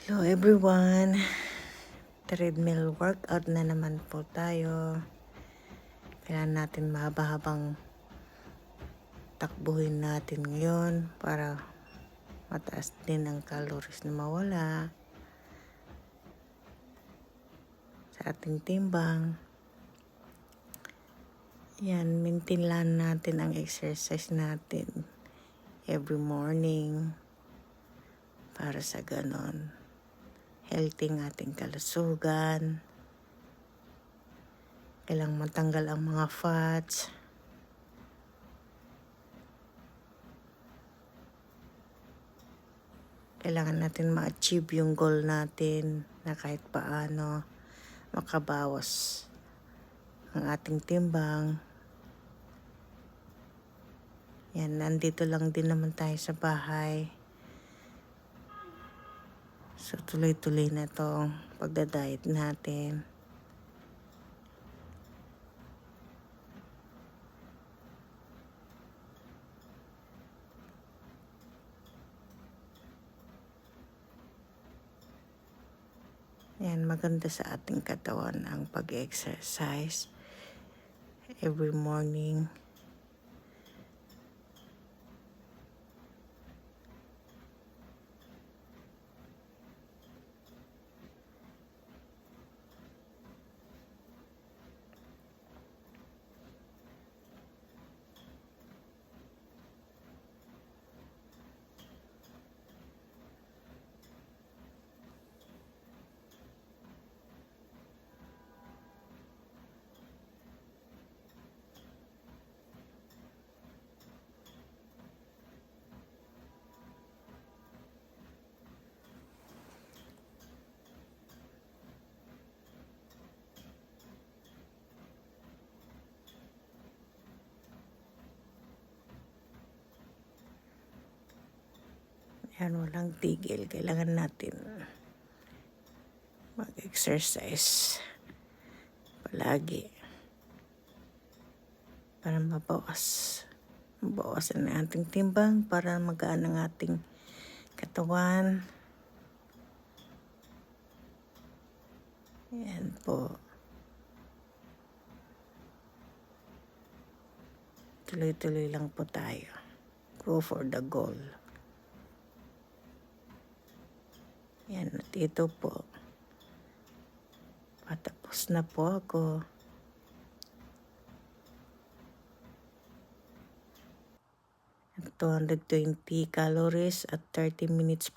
Hello everyone, treadmill workout na naman po tayo. Kailangan natin mahaba-habang takbuhin natin ngayon para mataas din ang calories na mawala sa ating timbang. Yan, maintain lang natin ang exercise natin every morning para sa ganon healthy ang ating kalusugan. Kailangan matanggal ang mga fats. Kailangan natin ma-achieve yung goal natin na kahit paano makabawas ang ating timbang. Yan, nandito lang din naman tayo sa bahay. So, tuloy-tuloy na tong pagda-diet natin. Yan, maganda sa ating katawan ang pag-exercise every morning. Yan, walang tigil. Kailangan natin mag-exercise palagi para mabawasan ang ating timbang, para magaan ang ating katawan. Yan po. Tuloy-tuloy lang po tayo. Go for the goal. Yan, at ito po. Patapos na po ako. At 220 calories at 30 minutes